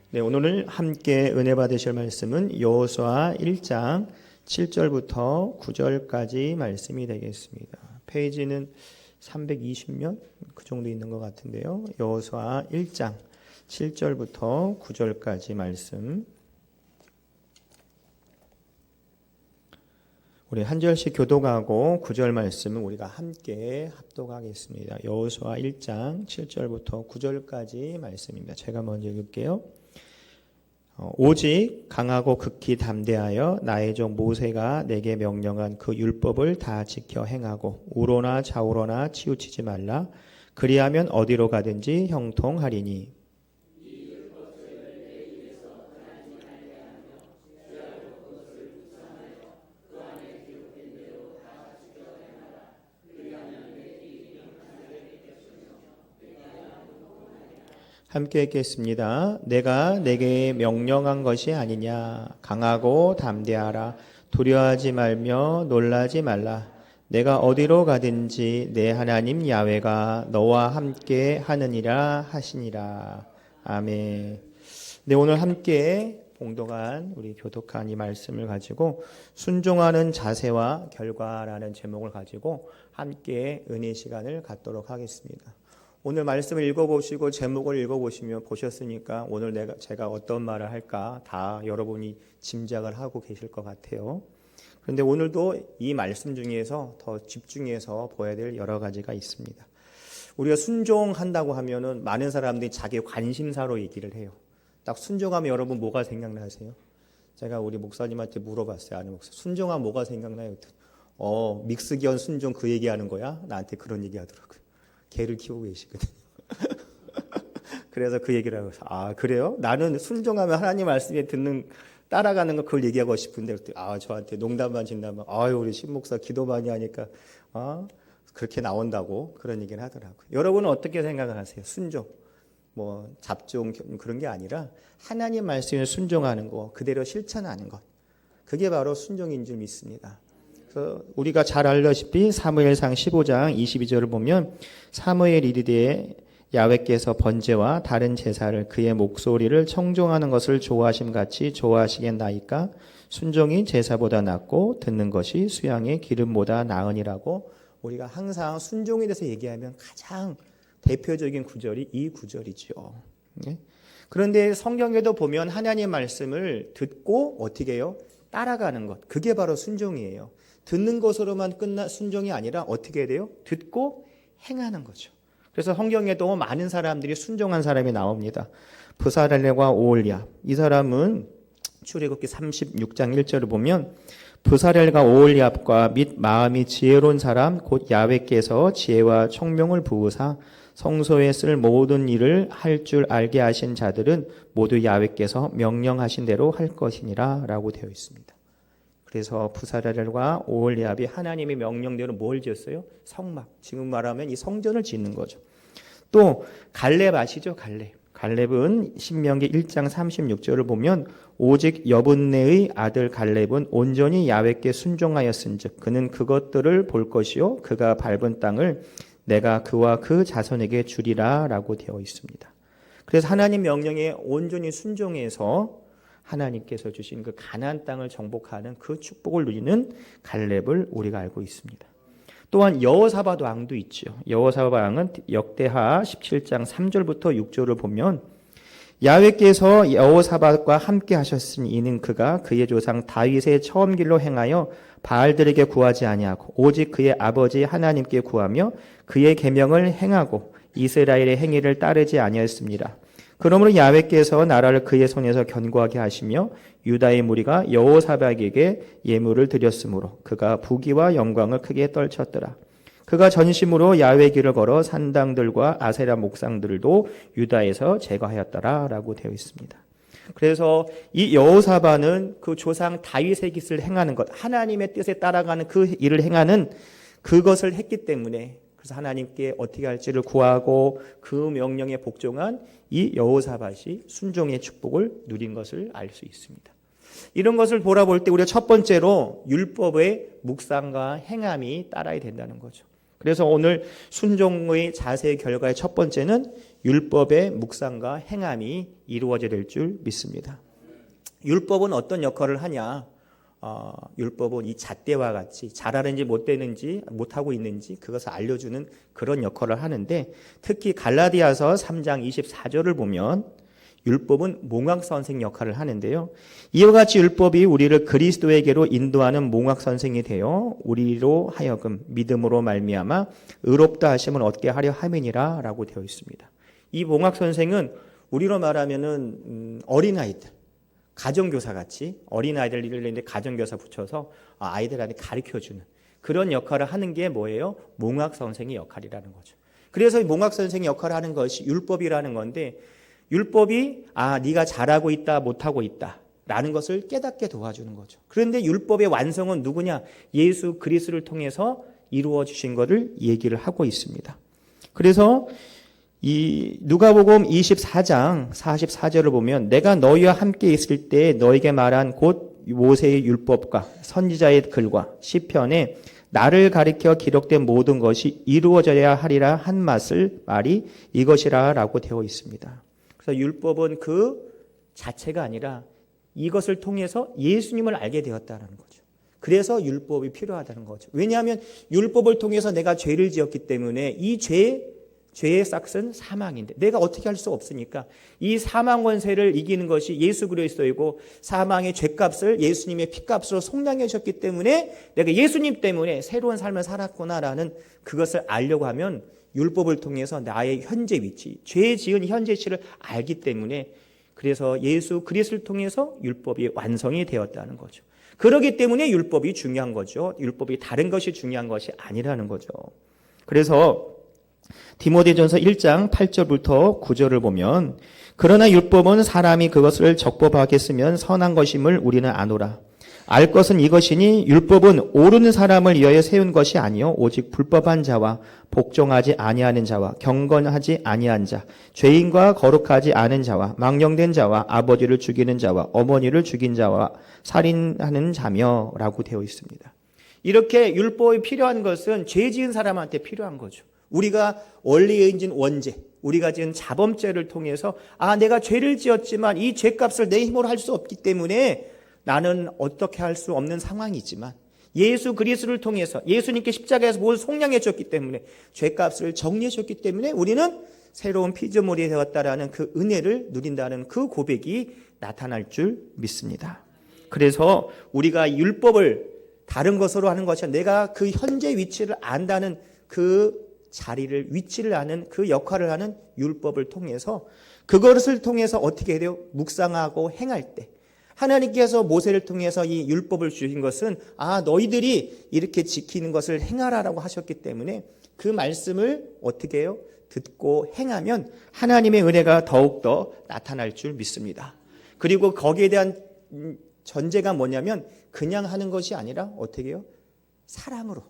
네, 오늘 함께 은혜 받으실 말씀은 여호수아 1장 7절부터 9절까지 말씀이 되겠습니다. 페이지는 320면 그 정도 있는 것 같은데요. 여호수아 1장 7절부터 9절까지 말씀. 우리 한 절씩 교독하고 9절 말씀은 우리가 함께 합독하겠습니다. 여호수아 1장 7절부터 9절까지 말씀입니다. 제가 먼저 읽을게요. 오직 강하고 극히 담대하여 나의 종 모세가 내게 명령한 그 율법을 다 지켜 행하고 우로나 좌우로나 치우치지 말라. 그리하면 어디로 가든지 형통하리니. 함께 읽겠습니다. 내가 내게 명령한 것이 아니냐. 강하고 담대하라. 두려워하지 말며 놀라지 말라. 내가 어디로 가든지 내 하나님 야훼가 너와 함께 하느니라 하시니라. 아멘. 네, 오늘 함께 봉독한 우리 교독한 이 말씀을 가지고 순종하는 자세와 결과라는 제목을 가지고 함께 은혜 시간을 갖도록 하겠습니다. 오늘 말씀을 읽어보시고 제목을 읽어보시면 보셨으니까 오늘 제가 어떤 말을 할까 다 여러분이 짐작을 하고 계실 것 같아요. 그런데 오늘도 이 말씀 중에서 더 집중해서 보아야 될 여러 가지가 있습니다. 우리가 순종한다고 하면은 많은 사람들이 자기 관심사로 얘기를 해요. 딱 순종하면 여러분 뭐가 생각나세요? 제가 우리 목사님한테 물어봤어요. 아는 목사. 순종하면 뭐가 생각나요? 믹스기원 순종 그 얘기하는 거야? 나한테 그런 얘기 하더라고요. 개를 키우고 계시거든요. 그래서 그 얘기를 하고 아 그래요? 나는 순종하면 하나님 말씀에 따라가는 거 그걸 얘기하고 싶은데 저한테 농담만 진담만 우리 신목사 기도 많이 하니까 그렇게 나온다고 그런 얘기를 하더라고요. 여러분은 어떻게 생각을 하세요? 순종 뭐 잡종 그런 게 아니라 하나님 말씀에 순종하는 거 그대로 실천하는 것 그게 바로 순종인 줄 믿습니다. 우리가 잘 알다시피 사무엘상 15장 22절을 보면 사무엘 이르되 야훼께서 번제와 다른 제사를 그의 목소리를 청종하는 것을 좋아하심 같이 좋아하시겠나이까 순종이 제사보다 낫고 듣는 것이 수양의 기름보다 나으니라고 우리가 항상 순종에 대해서 얘기하면 가장 대표적인 구절이 이 구절이죠. 그런데 성경에도 보면 하나님의 말씀을 듣고 어떻게 해요? 따라가는 것 그게 바로 순종이에요. 듣는 것으로만 순종이 아니라 어떻게 해야 돼요? 듣고 행하는 거죠. 그래서 성경에도 많은 사람들이 순종한 사람이 나옵니다. 부사렐과 오홀리압 이 사람은 출애굽기 36장 1절을 보면 부사렐과 오홀리압과 및 마음이 지혜로운 사람 곧 야훼께서 지혜와 총명을 부으사 성소에 쓸 모든 일을 할 줄 알게 하신 자들은 모두 야훼께서 명령하신 대로 할 것이니라 라고 되어 있습니다. 그래서 부사렐과 오홀리압이 하나님의 명령대로 뭘 지었어요? 성막. 지금 말하면 이 성전을 짓는 거죠. 또 갈렙 아시죠? 갈렙은 신명기 1장 36절을 보면 오직 여분네의 아들 갈렙은 온전히 야훼께 순종하였은즉 그는 그것들을 볼 것이요 그가 밟은 땅을 내가 그와 그 자손에게 주리라 라고 되어 있습니다. 그래서 하나님 명령에 온전히 순종해서 하나님께서 주신 그 가나안 땅을 정복하는 그 축복을 누리는 갈렙을 우리가 알고 있습니다. 또한 여호사밧 왕도 있죠. 여호사밧 왕은 역대하 17장 3절부터 6절을 보면 야훼께서 여호사밧과 함께 하셨으니 이는 그가 그의 조상 다윗의 처음 길로 행하여 바알들에게 구하지 아니하고 오직 그의 아버지 하나님께 구하며 그의 계명을 행하고 이스라엘의 행위를 따르지 아니하였습니다. 그러므로 야훼께서 나라를 그의 손에서 견고하게 하시며 유다의 무리가 여호사밧에게 예물을 드렸으므로 그가 부귀와 영광을 크게 떨쳤더라. 그가 전심으로 야훼의 길을 걸어 산당들과 아세라 목상들도 유다에서 제거하였더라 라고 되어 있습니다. 그래서 이 여호사밧은 그 조상 다윗의 길을 행하는 것 하나님의 뜻에 따라가는 그 일을 행하는 그것을 했기 때문에 그래서 하나님께 어떻게 할지를 구하고 그 명령에 복종한 이 여호사밧이 순종의 축복을 누린 것을 알 수 있습니다. 이런 것을 돌아볼 때 우리가 첫 번째로 율법의 묵상과 행함이 따라야 된다는 거죠. 그래서 오늘 순종의 자세의 결과의 첫 번째는 율법의 묵상과 행함이 이루어져야 될 줄 믿습니다. 율법은 어떤 역할을 하냐? 율법은 이 잣대와 같이 잘하는지 못하고 있는지 그것을 알려주는 그런 역할을 하는데, 특히 갈라디아서 3장 24절을 보면 율법은 몽학선생 역할을 하는데요. 이와 같이 율법이 우리를 그리스도에게로 인도하는 몽학선생이 되어 우리로 하여금 믿음으로 말미암아 의롭다 하심을 얻게 하려 함이니라 라고 되어 있습니다. 이 몽학선생은 우리로 말하면은 어린아이들, 가정교사 같이 어린아이들을 가정교사 붙여서 아이들한테 가르쳐주는 그런 역할을 하는 게 뭐예요? 몽학선생의 역할이라는 거죠. 그래서 몽학선생의 역할을 하는 것이 율법이라는 건데, 율법이 네가 잘하고 있다 못하고 있다 라는 것을 깨닫게 도와주는 거죠. 그런데 율법의 완성은 누구냐? 예수 그리스도를 통해서 이루어 주신 것을 얘기를 하고 있습니다. 그래서 이 누가복음 24장 44절을 보면 내가 너희와 함께 있을 때 너희에게 말한 곧 모세의 율법과 선지자의 글과 시편에 나를 가리켜 기록된 모든 것이 이루어져야 하리라 한 말이 이것이라 라고 되어 있습니다. 그래서 율법은 그 자체가 아니라 이것을 통해서 예수님을 알게 되었다는 거죠. 그래서 율법이 필요하다는 거죠. 왜냐하면 율법을 통해서 내가 죄를 지었기 때문에 이 죄의 싹은 사망인데 내가 어떻게 할 수 없으니까 이 사망 권세를 이기는 것이 예수 그리스도이고, 사망의 죄값을 예수님의 피값으로 속량해 주셨기 때문에 내가 예수님 때문에 새로운 삶을 살았구나라는 그것을 알려고 하면 율법을 통해서 나의 현재 위치, 죄 지은 현재 위치를 알기 때문에, 그래서 예수 그리스도를 통해서 율법이 완성이 되었다는 거죠. 그렇기 때문에 율법이 중요한 거죠. 율법이 다른 것이 중요한 것이 아니라는 거죠. 그래서 디모데전서 1장 8절부터 9절을 보면 그러나 율법은 사람이 그것을 적법하게 쓰면 선한 것임을 우리는 아노라. 알 것은 이것이니 율법은 옳은 사람을 위하여 세운 것이 아니요 오직 불법한 자와 복종하지 아니하는 자와 경건하지 아니한 자, 죄인과 거룩하지 않은 자와 망령된 자와 아버지를 죽이는 자와 어머니를 죽인 자와 살인하는 자며 라고 되어 있습니다. 이렇게 율법이 필요한 것은 죄 지은 사람한테 필요한 거죠. 우리가 원리에 지은 원죄, 우리가 지은 자범죄를 통해서 내가 죄를 지었지만 이 죄값을 내 힘으로 할 수 없기 때문에 나는 어떻게 할 수 없는 상황이지만 예수 그리스도를 통해서 예수님께 십자가에서 모두 속량해 줬기 때문에 죄값을 정리해 줬기 때문에 우리는 새로운 피조물이 되었다라는 그 은혜를 누린다는 그 고백이 나타날 줄 믿습니다. 그래서 우리가 율법을 다른 것으로 하는 것이 아니라 내가 그 현재 위치를 안다는 그 자리를, 위치를 아는 그 역할을 하는 율법을 통해서, 그것을 통해서 어떻게 해야 돼요? 묵상하고 행할 때 하나님께서 모세를 통해서 이 율법을 주신 것은 너희들이 이렇게 지키는 것을 행하라라고 하셨기 때문에 그 말씀을 어떻게 해요? 듣고 행하면 하나님의 은혜가 더욱더 나타날 줄 믿습니다. 그리고 거기에 대한 전제가 뭐냐면 그냥 하는 것이 아니라 어떻게 해요? 사랑으로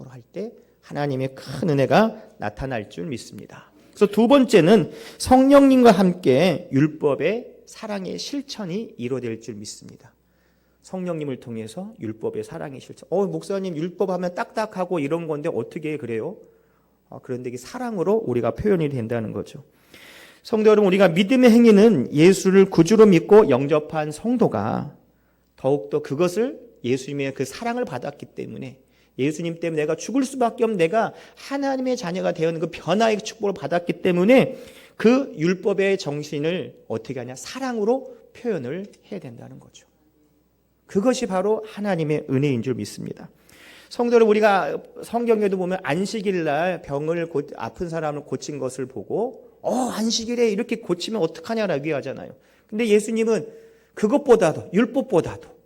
할 때 하나님의 큰 은혜가 나타날 줄 믿습니다. 그래서 두 번째는 성령님과 함께 율법의 사랑의 실천이 이루어질 줄 믿습니다. 성령님을 통해서 율법의 사랑의 실천. 목사님 율법하면 딱딱하고 이런 건데 어떻게 그래요? 그런데 이게 사랑으로 우리가 표현이 된다는 거죠. 성도 여러분, 우리가 믿음의 행위는 예수를 구주로 믿고 영접한 성도가 더욱더 그것을 예수님의 그 사랑을 받았기 때문에, 예수님 때문에 내가 죽을 수밖에 없는 내가 하나님의 자녀가 되는 그 변화의 축복을 받았기 때문에 그 율법의 정신을 어떻게 하냐? 사랑으로 표현을 해야 된다는 거죠. 그것이 바로 하나님의 은혜인 줄 믿습니다. 성도를 우리가 성경에도 보면 안식일 날 병을 아픈 사람을 고친 것을 보고 안식일에 이렇게 고치면 어떡하냐라고 얘기하잖아요. 근데 예수님은 그것보다도, 율법보다도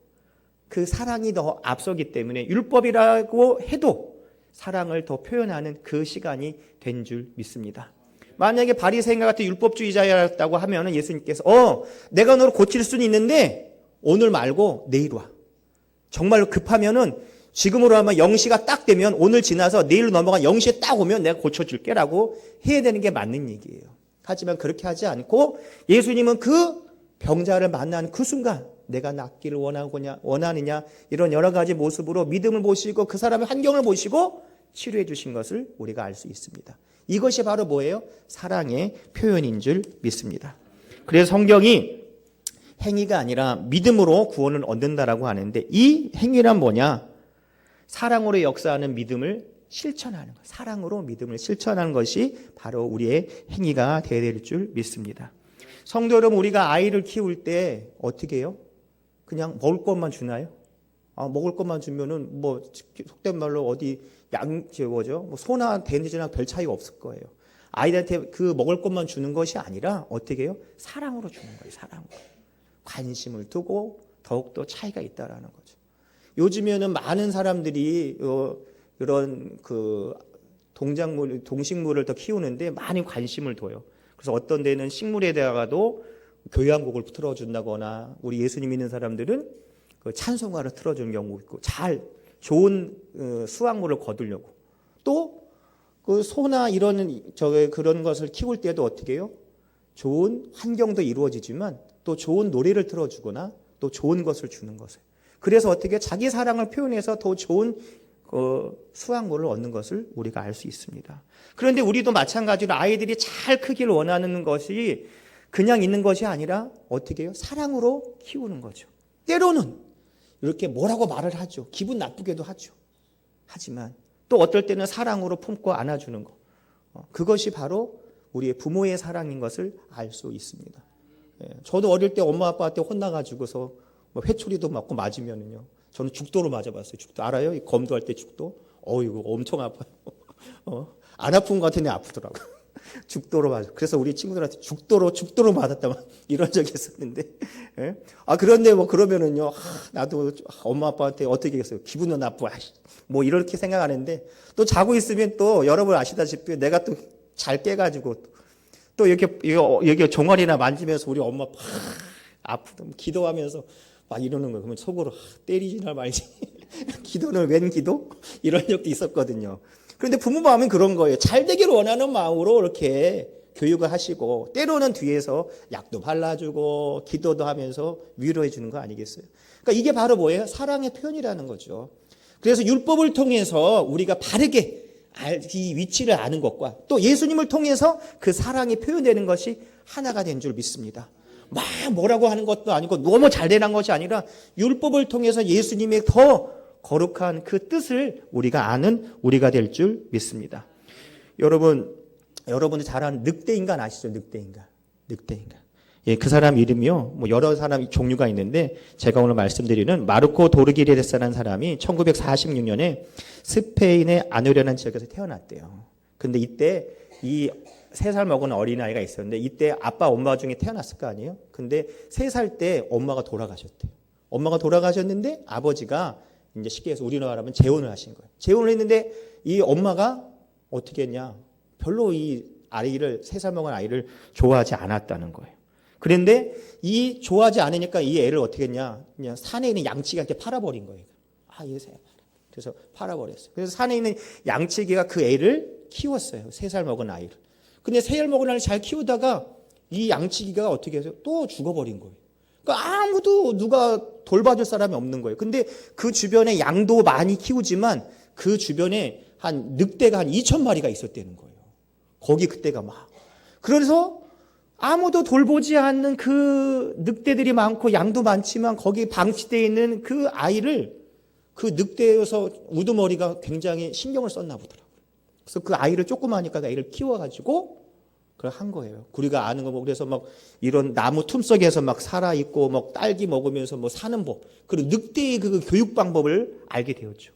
그 사랑이 더 앞서기 때문에 율법이라고 해도 사랑을 더 표현하는 그 시간이 된 줄 믿습니다. 만약에 바리새인과 같은 율법주의자였다고 하면 예수님께서 내가 너를 고칠 수는 있는데 오늘 말고 내일 와. 정말로 급하면은 지금으로 하면 0시가 딱 되면 오늘 지나서 내일로 넘어가 0시에 딱 오면 내가 고쳐줄게 라고 해야 되는 게 맞는 얘기예요. 하지만 그렇게 하지 않고 예수님은 그 병자를 만난 그 순간 내가 낫기를 원하느냐 이런 여러 가지 모습으로 믿음을 보시고 그 사람의 환경을 보시고 치료해 주신 것을 우리가 알 수 있습니다. 이것이 바로 뭐예요? 사랑의 표현인 줄 믿습니다. 그래서 성경이 행위가 아니라 믿음으로 구원을 얻는다라고 하는데, 이 행위란 뭐냐? 사랑으로 역사하는 믿음을 실천하는 것. 사랑으로 믿음을 실천하는 것이 바로 우리의 행위가 되어야 될 줄 믿습니다. 성도 여러분, 우리가 아이를 키울 때 어떻게 해요? 그냥 먹을 것만 주나요? 먹을 것만 주면은 뭐 속된 말로 어디 뭐 소나 돼지나 별 차이가 없을 거예요. 아이들한테 그 먹을 것만 주는 것이 아니라 어떻게 해요? 사랑으로 주는 거예요. 사랑으로. 관심을 두고 더욱더 차이가 있다라는 거죠. 요즘에는 많은 사람들이 이런 그 동식물을 더 키우는데 많이 관심을 둬요. 그래서 어떤 데는 식물에 대하여도 교향곡을 틀어준다거나, 우리 예수님 믿는 사람들은 그 찬송가를 틀어주는 경우가 있고, 좋은 수확물을 거두려고. 또 그 소나 그런 것을 키울 때도 어떻게 해요? 좋은 환경도 이루어지지만 또 좋은 노래를 틀어주거나 또 좋은 것을 주는 것을. 그래서 어떻게 자기 사랑을 표현해서 더 좋은 수확물을 얻는 것을 우리가 알 수 있습니다. 그런데 우리도 마찬가지로 아이들이 잘 크길 원하는 것이 그냥 있는 것이 아니라 어떻게 해요? 사랑으로 키우는 거죠. 때로는 이렇게 뭐라고 말을 하죠. 기분 나쁘게도 하죠. 하지만 또 어떨 때는 사랑으로 품고 안아주는 것. 그것이 바로 우리의 부모의 사랑인 것을 알 수 있습니다. 저도 어릴 때 엄마 아빠한테 혼나가지고서 회초리도 맞고 맞으면은요. 저는 죽도로 맞아봤어요. 죽도 알아요? 검도할 때 죽도. 이거 엄청 아파요. 안 아픈 것 같은데 아프더라고. 죽도로 맞아. 그래서 우리 친구들한테 죽도로 맞았다 이런 적이 있었는데. 예? 그런데 뭐 그러면은요. 나도 엄마 아빠한테 어떻게 했어요? 기분은 나쁘고 뭐 이렇게 생각하는데, 또 자고 있으면 또 여러분 아시다시피 내가 또 잘 깨가지고 또 이렇게 종아리나 만지면서 우리 엄마 아프다 기도하면서 막 이러는 거예요. 그러면 속으로 때리지나 말지. 기도는 웬 기도? 이런 적도 있었거든요. 그런데 부모 마음은 그런 거예요. 잘 되기를 원하는 마음으로 이렇게 교육을 하시고, 때로는 뒤에서 약도 발라주고 기도도 하면서 위로해 주는 거 아니겠어요? 그러니까 이게 바로 뭐예요? 사랑의 표현이라는 거죠. 그래서 율법을 통해서 우리가 바르게 이 위치를 아는 것과 또 예수님을 통해서 그 사랑이 표현되는 것이 하나가 된 줄 믿습니다. 막 뭐라고 하는 것도 아니고 너무 잘 되는 것이 아니라 율법을 통해서 예수님의 더 거룩한 그 뜻을 우리가 아는 우리가 될 줄 믿습니다. 여러분이 잘 아는 늑대인간 아시죠? 늑대인간. 예, 그 사람 이름이요. 뭐 여러 사람 종류가 있는데, 제가 오늘 말씀드리는 마르코 도르기레스라는 사람이 1946년에 스페인의 아누레라는 지역에서 태어났대요. 근데 이때 이 3살 먹은 어린아이가 있었는데, 이때 아빠 엄마 중에 태어났을 거 아니에요? 근데 3살 때 엄마가 돌아가셨대요. 엄마가 돌아가셨는데 아버지가 이제 쉽게 해서 우리나라로 하면 재혼을 하신 거예요. 재혼을 했는데 이 엄마가 어떻게 했냐? 별로 이 아이를, 3살 먹은 아이를 좋아하지 않았다는 거예요. 그런데 이 좋아하지 않으니까 이 애를 어떻게 했냐? 그냥 산에 있는 양치기한테 팔아버린 거예요. 그래서 팔아버렸어요. 그래서 산에 있는 양치기가 그 애를 키웠어요. 3살 먹은 아이를. 근데 3살 먹은 아이를 잘 키우다가 이 양치기가 어떻게 해서 또 죽어버린 거예요. 그러니까 아무도 누가 돌봐줄 사람이 없는 거예요. 근데 그 주변에 양도 많이 키우지만 그 주변에 늑대가 한 2,000마리가 있었다는 거예요. 거기 그때가 막. 그래서 아무도 돌보지 않는 그 늑대들이 많고 양도 많지만 거기 방치되어 있는 그 아이를 그 늑대에서 우두머리가 굉장히 신경을 썼나 보더라고요. 그래서 그 아이를 조그마하니까 그 아이를 키워가지고 그걸 한 거예요. 우리가 아는 거 뭐 그래서 막 이런 나무 틈속에서 막 살아 있고 막 딸기 먹으면서 뭐 사는 법, 그리고 늑대의 그 교육 방법을 알게 되었죠.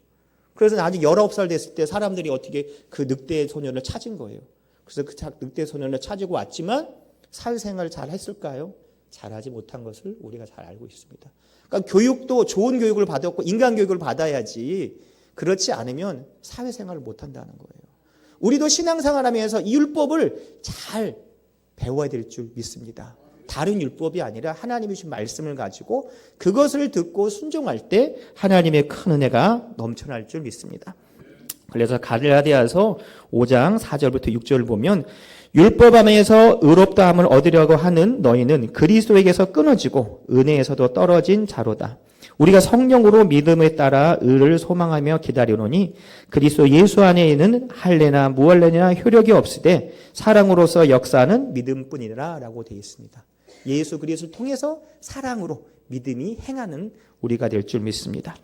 그래서 아직 19살 됐을 때 사람들이 어떻게 그 늑대 소년을 찾은 거예요. 그래서 그 늑대 소년을 찾고 왔지만 사회생활을 잘 했을까요? 잘하지 못한 것을 우리가 잘 알고 있습니다. 그러니까 교육도 좋은 교육을 받았고 인간 교육을 받아야지, 그렇지 않으면 사회생활을 못한다는 거예요. 우리도 신앙생활하면서 이 율법을 잘 배워야 될 줄 믿습니다. 다른 율법이 아니라 하나님이 주신 말씀을 가지고 그것을 듣고 순종할 때 하나님의 큰 은혜가 넘쳐날 줄 믿습니다. 그래서 갈라디아서 5장 4절부터 6절을 보면, 율법 안에서 의롭다함을 얻으려고 하는 너희는 그리스도에게서 끊어지고 은혜에서도 떨어진 자로다. 우리가 성령으로 믿음에 따라 의를 소망하며 기다리노니 그리스도 예수 안에는 할례나 무할례나 효력이 없으되 사랑으로서 역사하는 믿음뿐이라 라고 되어 있습니다. 예수 그리스도를 통해서 사랑으로 믿음이 행하는 우리가 될 줄 믿습니다.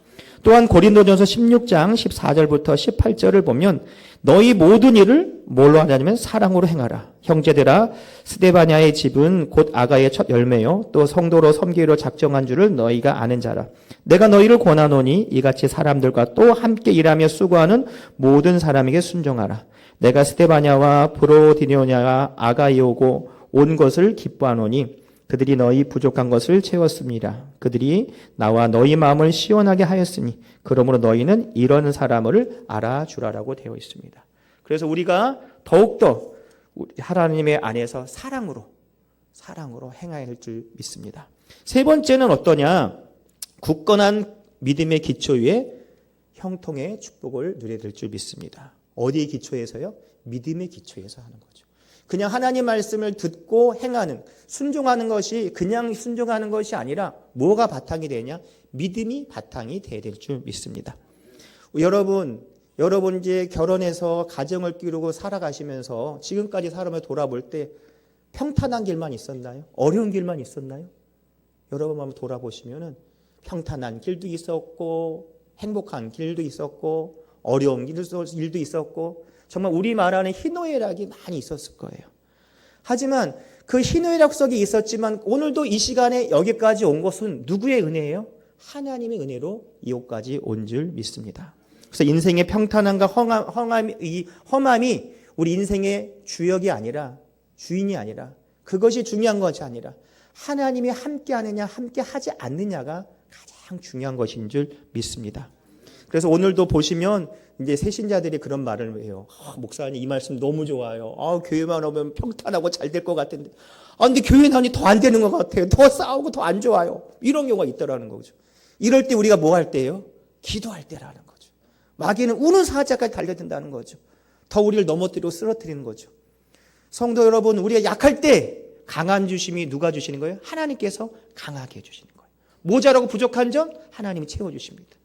또한 고린도전서 16장 14절부터 18절을 보면 너희 모든 일을 뭘로 하냐면 사랑으로 행하라. 형제들아 스데바냐의 집은 곧 아가의 첫 열매요 또 성도로 섬기기로 작정한 줄을 너희가 아는 자라. 내가 너희를 권하노니 이같이 사람들과 또 함께 일하며 수고하는 모든 사람에게 순종하라. 내가 스데바냐와 브로디뇨냐와 아가이오고 온 것을 기뻐하노니 그들이 너희 부족한 것을 채웠습니다. 그들이 나와 너희 마음을 시원하게 하였으니 그러므로 너희는 이런 사람을 알아주라라고 되어 있습니다. 그래서 우리가 더욱더 하나님의 안에서 사랑으로 행해야 할 줄 믿습니다. 세 번째는 어떠냐? 굳건한 믿음의 기초 위에 형통의 축복을 누려야 될 줄 믿습니다. 어디의 기초에서요? 믿음의 기초에서 하는 거죠. 그냥 하나님 말씀을 듣고 행하는, 순종하는 것이 그냥 순종하는 것이 아니라 뭐가 바탕이 되냐? 믿음이 바탕이 돼야 될 줄 믿습니다. 여러분 이제 결혼해서 가정을 이루고 살아가시면서 지금까지 살아며 돌아볼 때 평탄한 길만 있었나요? 어려운 길만 있었나요? 여러분 한번 돌아보시면은 평탄한 길도 있었고 행복한 길도 있었고 어려운 일도 있었고 정말 우리 말하는 희노애락이 많이 있었을 거예요. 하지만 그 희노애락 속에 있었지만 오늘도 이 시간에 여기까지 온 것은 누구의 은혜예요? 하나님의 은혜로 이곳까지 온 줄 믿습니다. 그래서 인생의 평탄함과 험함이 우리 인생의 주역이 아니라 주인이 아니라 그것이 중요한 것이 아니라 하나님이 함께 하느냐 함께 하지 않느냐가 가장 중요한 것인 줄 믿습니다. 그래서 오늘도 보시면 이제 새신자들이 그런 말을 해요. 목사님 이 말씀 너무 좋아요. 교회만 오면 평탄하고 잘 될 것 같은데 근데 교회 나오니 더 안 되는 것 같아요. 더 싸우고 더 안 좋아요. 이런 경우가 있더라는 거죠. 이럴 때 우리가 뭐 할 때예요? 기도할 때라는 거죠. 마귀는 우는 사자까지 달려든다는 거죠. 더 우리를 넘어뜨리고 쓰러뜨리는 거죠. 성도 여러분, 우리가 약할 때 강한 주심이 누가 주시는 거예요? 하나님께서 강하게 해주시는 거예요. 모자라고 부족한 점 하나님이 채워주십니다.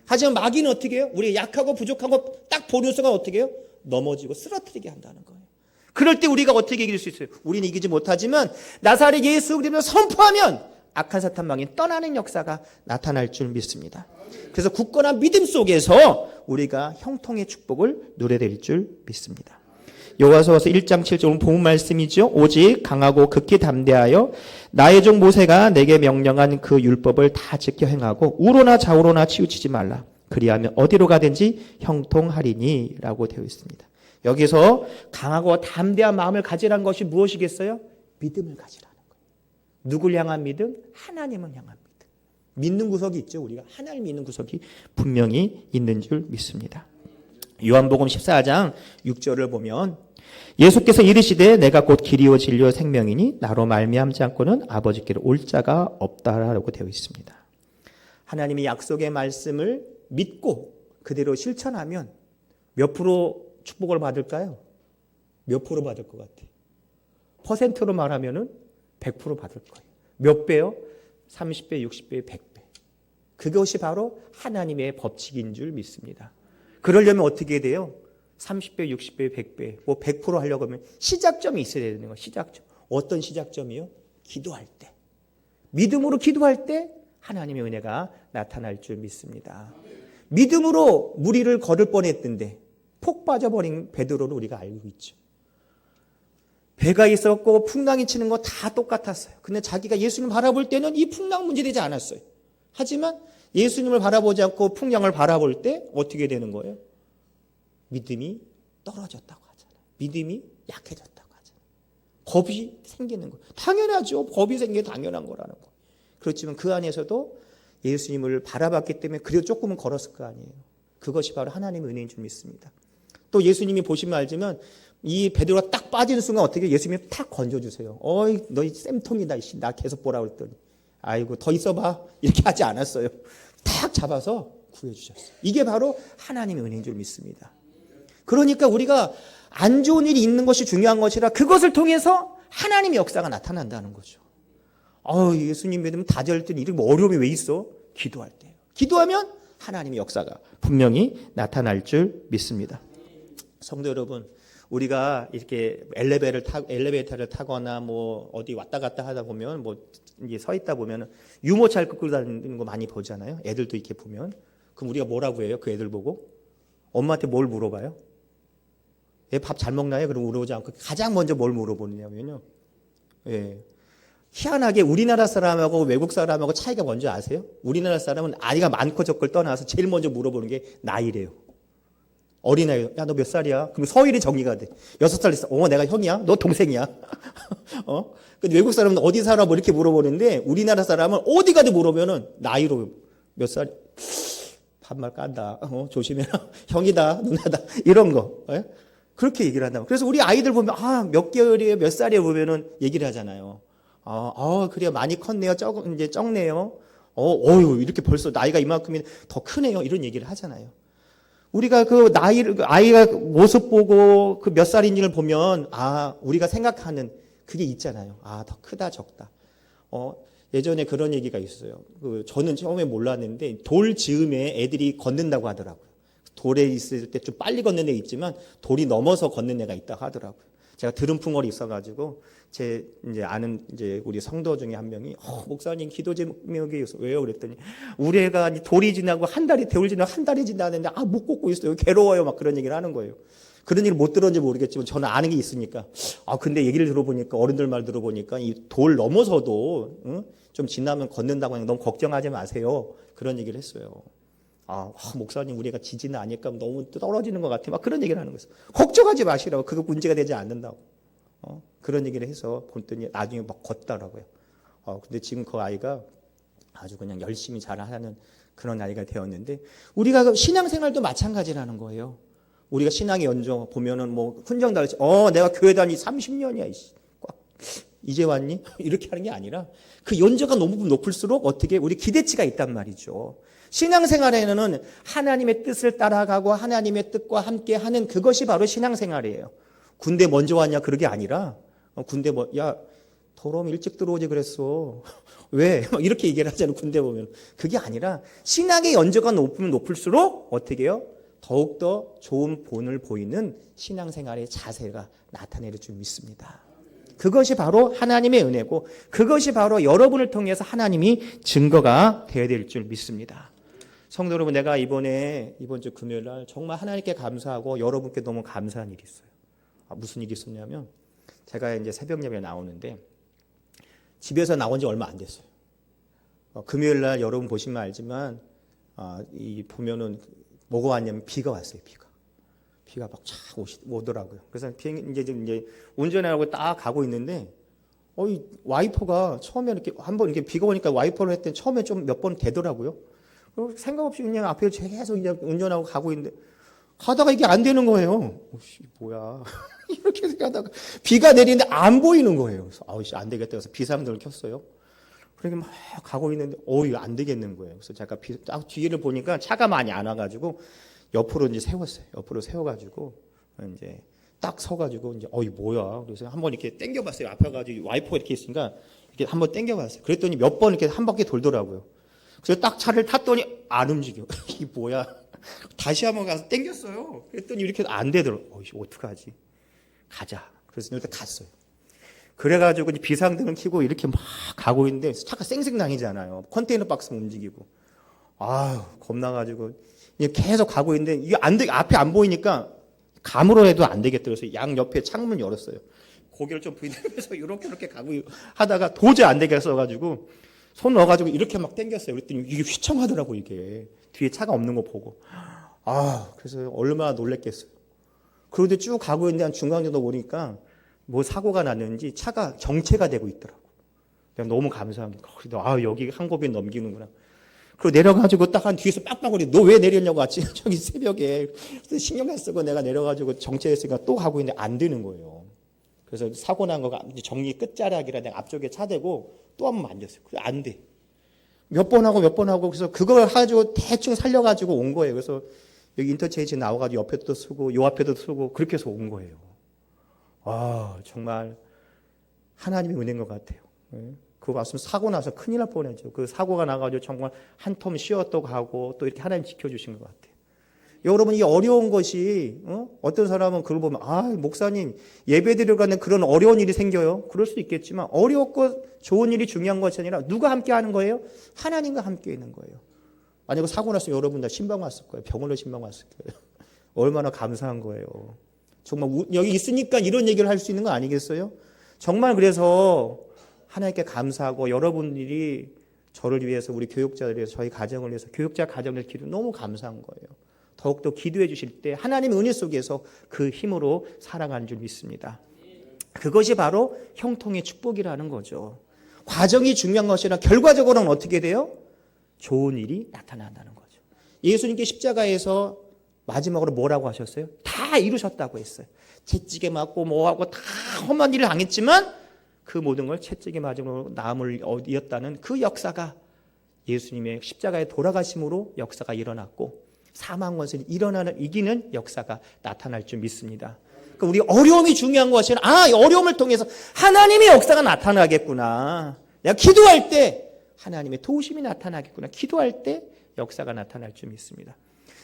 하지만 마귀는 어떻게 해요? 우리가 약하고 부족한 거 딱 보는 순간 어떻게 해요? 넘어지고 쓰러뜨리게 한다는 거예요. 그럴 때 우리가 어떻게 이길 수 있어요? 우리는 이기지 못하지만 나사렛 예수 그리스도를 선포하면 악한 사탄망이 떠나는 역사가 나타날 줄 믿습니다. 그래서 굳건한 믿음 속에서 우리가 형통의 축복을 누려드릴 줄 믿습니다. 요가서서 1장 7절 본 말씀이죠. 오직 강하고 극히 담대하여 나의 종 모세가 내게 명령한 그 율법을 다 지켜 행하고 우로나 좌우로나 치우치지 말라. 그리하면 어디로 가든지 형통하리니 라고 되어 있습니다. 여기서 강하고 담대한 마음을 가지라는 것이 무엇이겠어요? 믿음을 가지라는 거예요. 누굴 향한 믿음? 하나님을 향한 믿음. 믿는 구석이 있죠. 우리가 하나님 믿는 구석이 분명히 있는 줄 믿습니다. 요한복음 14장 6절을 보면 예수께서 이르시되 내가 곧 길이요 진리요 생명이니 나로 말미암지 않고는 아버지께로 올 자가 없다라고 되어 있습니다. 하나님의 약속의 말씀을 믿고 그대로 실천하면 몇 프로 축복을 받을까요? 몇 프로 받을 것 같아요? 퍼센트로 말하면은 100% 받을 거예요. 몇 배요? 30배, 60배, 100배. 그것이 바로 하나님의 법칙인 줄 믿습니다. 그러려면 어떻게 돼요? 30배, 60배, 100배, 뭐 100% 하려고 하면 시작점이 있어야 되는 거예요. 시작점. 어떤 시작점이요? 기도할 때. 믿음으로 기도할 때 하나님의 은혜가 나타날 줄 믿습니다. 믿음으로 무리를 걸을 뻔했던데 폭 빠져버린 베드로를 우리가 알고 있죠. 배가 있었고 풍랑이 치는 거 다 똑같았어요. 근데 자기가 예수님을 바라볼 때는 이 풍랑 문제되지 않았어요. 하지만 예수님을 바라보지 않고 풍랑을 바라볼 때 어떻게 되는 거예요? 믿음이 떨어졌다고 하잖아요. 믿음이 약해졌다고 하잖아요. 겁이 생기는 거예요. 당연하죠. 겁이 생기는 게 당연한 거라는 거예요. 그렇지만 그 안에서도 예수님을 바라봤기 때문에 그래도 조금은 걸었을 거 아니에요. 그것이 바로 하나님의 은혜인 줄 믿습니다. 또 예수님이 보시면 알지만 이 베드로가 딱 빠지는 순간 어떻게 예수님이 탁 건져주세요. 어이 너희 쌤통이다. 나 계속 보라 그랬더니 아이고 더 있어봐. 이렇게 하지 않았어요. 탁 잡아서 구해주셨어요. 이게 바로 하나님의 은혜인 줄 믿습니다. 그러니까 우리가 안 좋은 일이 있는 것이 중요한 것이라 그것을 통해서 하나님의 역사가 나타난다는 거죠. 예수님 믿으면 다 될 때는 이렇게 어려움이 왜 있어? 기도할 때예요. 기도하면 하나님의 역사가 분명히 나타날 줄 믿습니다. 성도 여러분, 우리가 이렇게 엘리베이터를 타거나 뭐 어디 왔다 갔다 하다 보면 뭐 이제 서 있다 보면 유모차 끌고 다니는 거 많이 보잖아요. 애들도 이렇게 보면. 그럼 우리가 뭐라고 해요? 그 애들 보고 엄마한테 뭘 물어봐요? 얘 밥 잘 먹나요? 그럼 물어보지 않고 가장 먼저 뭘 물어보느냐면요. 예. 희한하게 우리나라 사람하고 외국 사람하고 차이가 뭔지 아세요? 우리나라 사람은 아이가 많고 적고를 떠나서 제일 먼저 물어보는 게 나이래요. 어린아이, 야, 너 몇 살이야? 그럼 서열이 정리가 돼. 6살 있어. 내가 형이야? 너 동생이야? 근데 외국 사람은 어디 살아? 뭐 이렇게 물어보는데 우리나라 사람은 어디 가도 물어보면은 나이로 몇 살? 반말 깐다. 조심해라. 형이다, 누나다. 이런 거. 예? 그렇게 얘기를 한다. 그래서 우리 아이들 보면, 몇 개월이에요? 몇 살이에요? 보면은 얘기를 하잖아요. 그래요. 많이 컸네요. 이제 적네요. 어휴, 이렇게 벌써 나이가 이만큼이면 더 크네요. 이런 얘기를 하잖아요. 우리가 그 아이가 모습 보고 그 몇 살인지를 보면, 우리가 생각하는 그게 있잖아요. 더 크다, 적다. 예전에 그런 얘기가 있어요. 저는 처음에 몰랐는데, 돌 즈음에 애들이 걷는다고 하더라고요. 돌에 있을 때 좀 빨리 걷는 애 있지만, 돌이 넘어서 걷는 애가 있다고 하더라고요. 제가 들은 풍월이 있어가지고, 제 이제 아는 이제 우리 성도 중에 한 명이 목사님 기도 제목이 있어. 왜요? 그랬더니 우리 애가 돌이 지나고 한 달이 지나는데 못 걷고 있어요. 괴로워요. 막 그런 얘기를 하는 거예요. 그런 얘기를 못 들었는지 모르겠지만 저는 아는 게 있으니까. 근데 얘기를 들어보니까 어른들 말 들어보니까 이 돌 넘어서도 좀 지나면 걷는다고 하니까 너무 걱정하지 마세요. 그런 얘기를 했어요. 목사님 우리가 지지는 아니까 너무 떨어지는 것 같아. 막 그런 얘기를 하는 거였어요. 걱정하지 마시라고. 그거 문제가 되지 않는다고. 그런 얘기를 해서 봤더니 나중에 막 걷더라고요. 근데 지금 그 아이가 아주 그냥 열심히 잘하는 그런 아이가 되었는데 우리가 신앙생활도 마찬가지라는 거예요. 우리가 신앙의 연정 보면은 뭐 훈정달치 내가 교회 다니 30년이야. 이제 왔니? 이렇게 하는 게 아니라 그 연저가 너무 높을수록 어떻게 우리 기대치가 있단 말이죠. 신앙생활에는 하나님의 뜻을 따라가고 하나님의 뜻과 함께 하는 그것이 바로 신앙생활이에요. 군대 먼저 왔냐 그런 게 아니라 군대 더러움 일찍 들어오지 그랬어. 왜? 이렇게 얘기를 하잖아요. 군대 보면. 그게 아니라 신앙의 연저가 높으면 높을수록 어떻게 해요? 더욱더 좋은 본을 보이는 신앙생활의 자세가 나타낼 줄 믿습니다. 그것이 바로 하나님의 은혜고 그것이 바로 여러분을 통해서 하나님이 증거가 되어야 될 줄 믿습니다. 성도 여러분, 내가 이번 주 금요일 날 정말 하나님께 감사하고 여러분께 너무 감사한 일이 있어요. 무슨 일이 있었냐면 제가 이제 새벽 예배에 나오는데 집에서 나온 지 얼마 안 됐어요. 금요일 날 여러분 보시면 알지만 보면은 뭐가 왔냐면 비가 왔어요. 비가 막 쫙 오더라고요. 그래서 이제 운전하고 딱 가고 있는데 이 와이퍼가 처음에 이렇게 한번 이렇게 비가 오니까 와이퍼를 했더니 처음에 좀 몇 번 되더라고요. 그리고 생각 없이 그냥 앞에 계속 그냥 운전하고 가고 있는데 가다가 이게 안 되는 거예요. 뭐야. 이렇게 생각하다가 비가 내리는데 안 보이는 거예요. 그래서 안 되겠다. 그래서 비상등을 켰어요. 그렇게 막 가고 있는데 이거 안 되겠는 거예요. 그래서 제가 딱 뒤를 보니까 차가 많이 안 와가지고 옆으로 이제 세웠어요. 옆으로 세워가지고 이제 딱 서가지고 이제 뭐야. 그래서 한번 이렇게 당겨봤어요. 앞에 가지고 와이퍼가 이렇게 있으니까 이렇게 한번 당겨봤어요. 그랬더니 몇 번 이렇게 한 바퀴 돌더라고요. 그래서 딱 차를 탔더니 안 움직여. 이게 뭐야. 다시 한번 가서 당겼어요. 그랬더니 이렇게 안 되더라고요. 어떡하지? 가자. 그래서 일단 갔어요. 그래가지고 이제 비상등을 켜고 이렇게 막 가고 있는데 차가 쌩쌩당이잖아요. 컨테이너 박스 움직이고. 겁나가지고 이제 계속 가고 있는데 이게 앞에 안 보이니까 감으로 해도 안 되겠다. 그래서 양 옆에 창문 열었어요. 고개를 좀 부딪히면서 이렇게 가고 하다가 도저히 안 되겠어가지고 손 넣어가지고 이렇게 막 당겼어요. 그랬더니 이게 휘청하더라고 이게. 뒤에 차가 없는 거 보고. 그래서 얼마나 놀랬겠어요. 그런데 쭉 가고 있는데 한 중간 정도 보니까 뭐 사고가 났는지 차가 정체가 되고 있더라고. 내가 너무 감사한 게 여기 한 고비 넘기는구나. 그리고 내려가지고 딱 한 뒤에서 빡빡거리. 너 왜 내렸냐고 왔지? 저기 새벽에. 그래서 신경 안 쓰고 내가 내려가지고 정체했으니까 또 가고 있는데 안 되는 거예요. 그래서 사고 난 거가 정리 끝자락이라 내가 앞쪽에 차 대고 또 한 번 만졌어요. 그래서 안 돼. 몇 번 하고 그래서 그걸 가지고 대충 살려가지고 온 거예요. 그래서 여기 인터체인지 나와가지고 옆에도 쓰고 요 앞에도 쓰고 그렇게 해서 온 거예요. 정말 하나님의 은혜인 것 같아요. 그거 봤으면 사고 나서 큰일 날 뻔했죠. 그 사고가 나가지고 정말 한 텀 쉬었다 가고 또 이렇게 하나님 지켜주신 것 같아요. 여러분, 이 어려운 것이 어떤 사람은 그걸 보면 목사님 예배드리러 가는 그런 어려운 일이 생겨요. 그럴 수 있겠지만 어렵고 좋은 일이 중요한 것이 아니라 누가 함께 하는 거예요? 하나님과 함께 있는 거예요. 만약에 사고 났으면 여러분 다 신방 왔을 거예요. 병원로 신방 왔을 거예요. 얼마나 감사한 거예요. 정말 여기 있으니까 이런 얘기를 할 수 있는 거 아니겠어요? 정말 그래서 하나님께 감사하고 여러분들이 저를 위해서 우리 교육자들 위해서 저희 가정을 위해서 교육자 가정을 기도 너무 감사한 거예요. 더욱더 기도해 주실 때 하나님의 은혜 속에서 그 힘으로 살아가는 줄 믿습니다. 그것이 바로 형통의 축복이라는 거죠. 과정이 중요한 것이 아니라 결과적으로는 어떻게 돼요? 좋은 일이 나타난다는 거죠. 예수님께 십자가에서 마지막으로 뭐라고 하셨어요? 다 이루셨다고 했어요. 채찍에 맞고 뭐하고 다 험한 일을 당했지만 그 모든 걸 채찍에 맞음으로 남을 이었다는 그 역사가 예수님의 십자가에 돌아가심으로 역사가 일어났고 사망 권세를 이기는 역사가 나타날 줄 믿습니다. 그러니까 우리 어려움이 중요한 것이 아니라 이 어려움을 통해서 하나님의 역사가 나타나겠구나. 내가 기도할 때 하나님의 도우심이 나타나겠구나. 기도할 때 역사가 나타날 줄 믿습니다.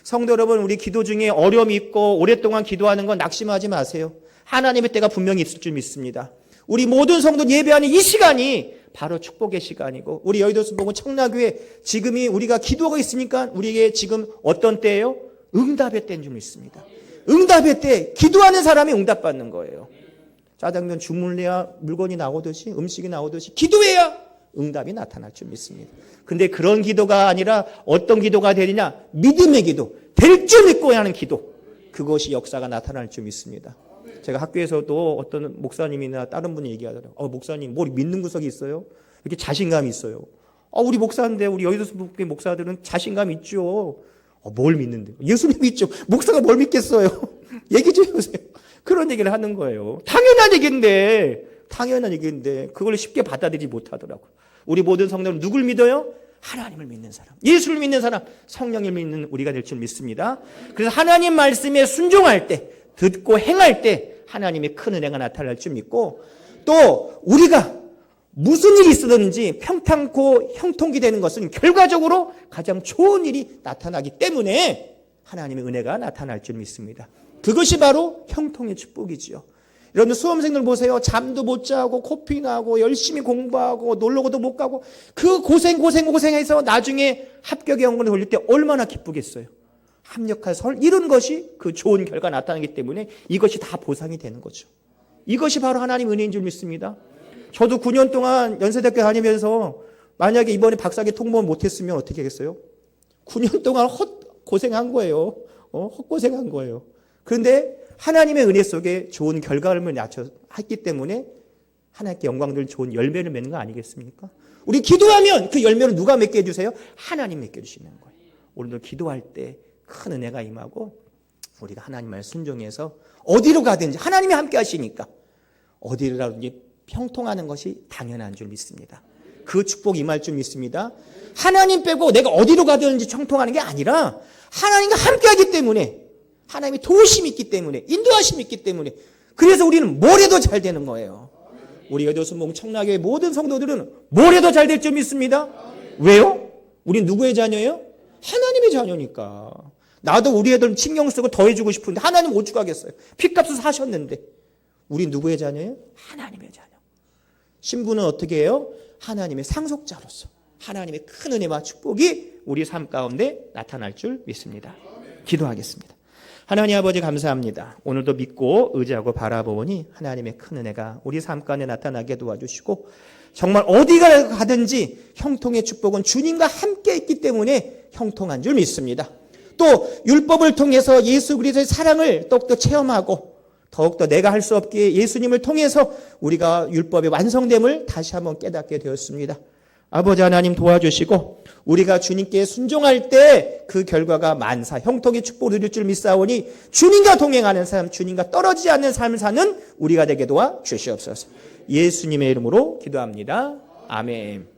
성도 여러분, 우리 기도 중에 어려움이 있고 오랫동안 기도하는 건 낙심하지 마세요. 하나님의 때가 분명히 있을 줄 믿습니다. 우리 모든 성도 예배하는 이 시간이 바로 축복의 시간이고 우리 여의도 순복음 청라교회 지금이 우리가 기도하고 있으니까 우리에게 지금 어떤 때예요? 응답의 때인 줄 믿습니다. 응답의 때 기도하는 사람이 응답받는 거예요. 짜장면 주문해야 물건이 나오듯이 음식이 나오듯이 기도해야 응답이 나타날 줄 믿습니다. 근데 그런 기도가 아니라 어떤 기도가 되느냐? 믿음의 기도, 될 줄 믿고 하는 기도. 그것이 역사가 나타날 줄 믿습니다. 제가 학교에서도 어떤 목사님이나 다른 분이 얘기하더라고요. 목사님, 뭘 믿는 구석이 있어요? 이렇게 자신감이 있어요. 우리 목사인데, 우리 여의도 순복음교회 목사들은 자신감 있죠. 뭘 믿는데? 예수님 믿죠. 목사가 뭘 믿겠어요? 얘기 좀 해보세요. 그런 얘기를 하는 거예요. 당연한 얘기인데, 그걸 쉽게 받아들이지 못하더라고요. 우리 모든 성도는 누굴 믿어요? 하나님을 믿는 사람, 예수를 믿는 사람, 성령을 믿는 우리가 될 줄 믿습니다. 그래서 하나님 말씀에 순종할 때, 듣고 행할 때 하나님의 큰 은혜가 나타날 줄 믿고 또 우리가 무슨 일이 있었는지 평탄코 형통이 되는 것은 결과적으로 가장 좋은 일이 나타나기 때문에 하나님의 은혜가 나타날 줄 믿습니다. 그것이 바로 형통의 축복이지요. 여러분 수험생들 보세요. 잠도 못 자고 코피 나고 열심히 공부하고 놀러가도 못 가고 그 고생해서 나중에 합격의 영광을 돌릴 때 얼마나 기쁘겠어요. 합력해서 이런 것이 그 좋은 결과 나타나기 때문에 이것이 다 보상이 되는 거죠. 이것이 바로 하나님 은혜인 줄 믿습니다. 저도 9년 동안 연세대학교 다니면서 만약에 이번에 박사학위 통보 못했으면 어떻게 하겠어요? 9년 동안 헛고생한 거예요. 헛고생한 거예요. 그런데 하나님의 은혜 속에 좋은 결과를 했기 때문에 하나님께 영광들 좋은 열매를 맺는 거 아니겠습니까? 우리 기도하면 그 열매를 누가 맺게 해주세요? 하나님 맺게 해주시는 거예요. 오늘도 기도할 때 큰 은혜가 임하고 우리가 하나님 말 순종해서 어디로 가든지 하나님이 함께 하시니까 어디로 가든지 형통하는 것이 당연한 줄 믿습니다. 그 축복 임할 줄 믿습니다. 하나님 빼고 내가 어디로 가든지 형통하는 게 아니라 하나님과 함께 하기 때문에 하나님이 도우심이 있기 때문에 인도하심이 있기 때문에 그래서 우리는 뭘 해도 잘 되는 거예요. 우리 여의도 순복음 청라교회 모든 성도들은 뭘 해도 잘 될 줄 믿습니다. 왜요? 우리 누구의 자녀예요? 하나님의 자녀니까. 나도 우리 애들 신경 쓰고 더 해주고 싶은데 하나님 못 주가겠어요. 핏값을 사셨는데 우리 누구의 자녀예요? 하나님의 자녀. 신부는 어떻게 해요? 하나님의 상속자로서 하나님의 큰 은혜와 축복이 우리 삶 가운데 나타날 줄 믿습니다. 기도하겠습니다. 하나님 아버지 감사합니다. 오늘도 믿고 의지하고 바라보니 하나님의 큰 은혜가 우리 삶 가운데 나타나게 도와주시고 정말 어디가 가든지 형통의 축복은 주님과 함께 있기 때문에 형통한 줄 믿습니다. 또 율법을 통해서 예수 그리스도의 사랑을 더욱더 체험하고 더욱더 내가 할 수 없기에 예수님을 통해서 우리가 율법의 완성됨을 다시 한번 깨닫게 되었습니다. 아버지 하나님 도와주시고 우리가 주님께 순종할 때 그 결과가 만사 형통의 축복을 누릴 줄 믿사오니 주님과 동행하는 삶, 주님과 떨어지지 않는 삶을 사는 우리가 되게 도와주시옵소서. 예수님의 이름으로 기도합니다. 아멘.